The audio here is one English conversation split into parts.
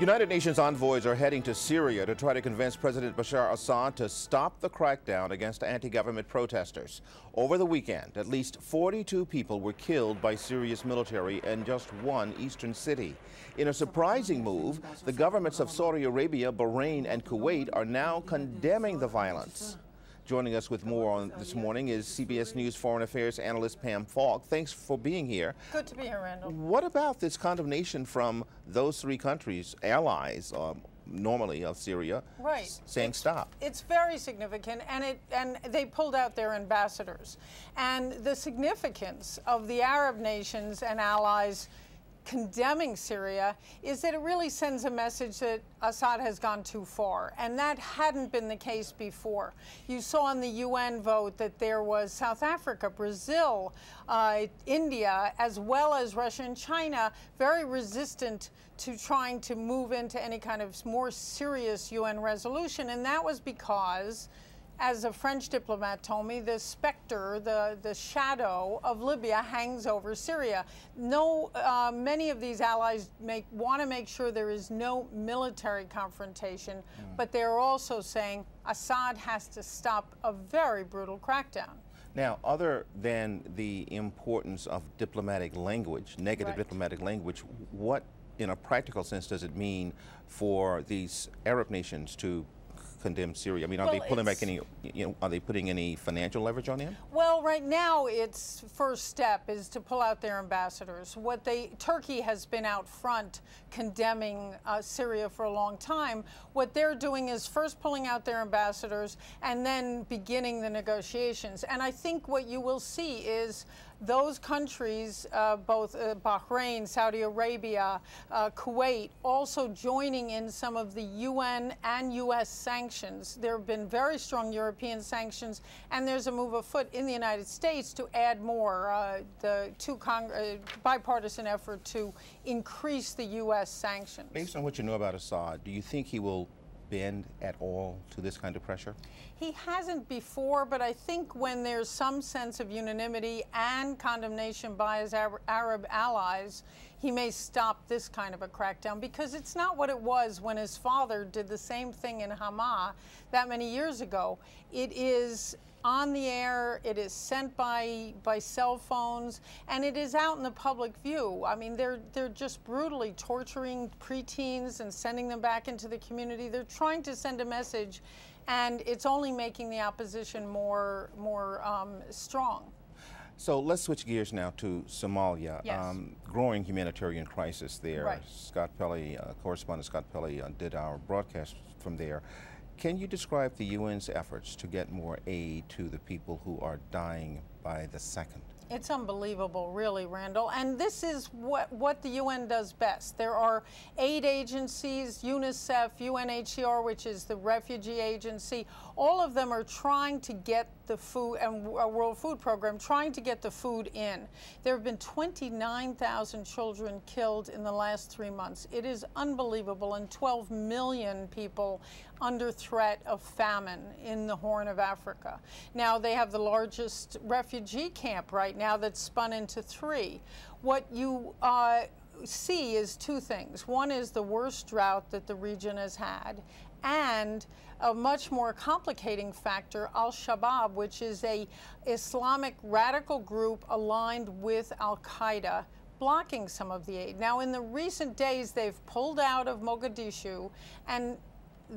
United Nations envoys are heading to Syria to try to convince President Bashar Assad to stop the crackdown against anti-government protesters. Over the weekend, at least 42 people were killed by Syria's military in just one eastern city. In a surprising move, the governments of Saudi Arabia, Bahrain, and Kuwait are now condemning the violence. Joining us with more on this morning is CBS News foreign affairs analyst Pam Falk. Thanks for being here. Good to be here, Randall. What about this condemnation from those three countries, allies normally of Syria, right, saying stop? It's very significant, and they pulled out their ambassadors. And the significance of the Arab nations and allies condemning Syria is that it really sends a message that Assad has gone too far, and that hadn't been the case before. You saw in the UN vote that there was South Africa, Brazil, India, as well as Russia and China, very resistant to trying to move into any kind of more serious UN resolution, and that was because, as a French diplomat told me, the specter, the shadow of Libya hangs over Syria. Many of these allies want to make sure there is no military confrontation, but they're also saying Assad has to stop a very brutal crackdown. Now, other than the importance of diplomatic language, negative diplomatic language, what, in a practical sense, does it mean for these Arab nations to condemn Syria? I mean, are they pulling back any, are they putting any financial leverage on him? Well, right now, its first step is to pull out their ambassadors. Turkey has been out front condemning Syria for a long time. What they're doing is first pulling out their ambassadors and then beginning the negotiations. And I think what you will see is those countries, both Bahrain, Saudi Arabia, Kuwait, also joining in some of the UN and U.S. sanctions. There have been very strong European sanctions, and there's a move afoot in the United States to add more, the bipartisan effort to increase the U.S. sanctions. Based on what you know about Assad, do you think he will bend at all to this kind of pressure? He hasn't before, but I think when there's some sense of unanimity and condemnation by his Arab allies, he may stop this kind of a crackdown, because it's not what it was when his father did the same thing in Hama that many years ago. It is on the air, it is sent by cell phones, and it is out in the public view. I mean, they're just brutally torturing preteens and sending them back into the community. They're trying to send a message, and it's only making the opposition more strong. So let's switch gears now to Somalia. Yes. Growing humanitarian crisis there. Right. Scott Pelley, correspondent Scott Pelley, did our broadcast from there. Can you describe the UN's efforts to get more aid to the people who are dying by the second? It's unbelievable, really, Randall. And this is what the UN does best. There are aid agencies, UNICEF, UNHCR, which is the refugee agency. All of them are trying to get the food, and a World Food Program, trying to get the food in. There have been 29,000 children killed in the last 3 months. It is unbelievable, and 12 million people under threat of famine in the Horn of Africa. Now, they have the largest refugee camp right now that's spun into 3. What you see is 2 things. One is the worst drought that the region has had, and a much more complicating factor, Al-Shabaab, which is a Islamic radical group aligned with Al-Qaeda, blocking some of the aid. Now, in the recent days, they've pulled out of Mogadishu, and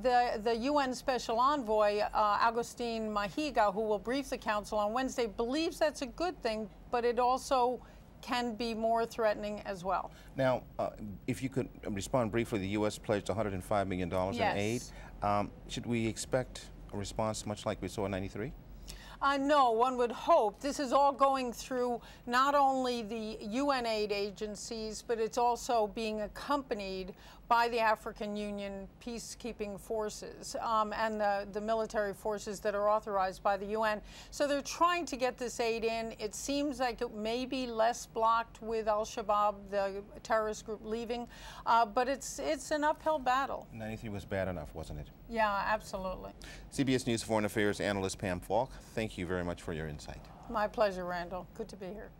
the UN Special Envoy, Agustin Mahiga, who will brief the Council on Wednesday, believes that's a good thing, but it also can be more threatening as well. Now, if you could respond briefly, the U.S. pledged $105 million in aid. Should we expect a response much like we saw in '93? No, one would hope. This is all going through not only the UN aid agencies, but it's also being accompanied by the African Union peacekeeping forces and the military forces that are authorized by the UN. So they're trying to get this aid in. It seems like it may be less blocked with Al-Shabaab, the terrorist group, leaving, but it's an uphill battle. '93 was bad enough, wasn't it? Yeah, absolutely. CBS News foreign affairs analyst Pam Falk, thank you very much for your insight. My pleasure, Randall. Good to be here.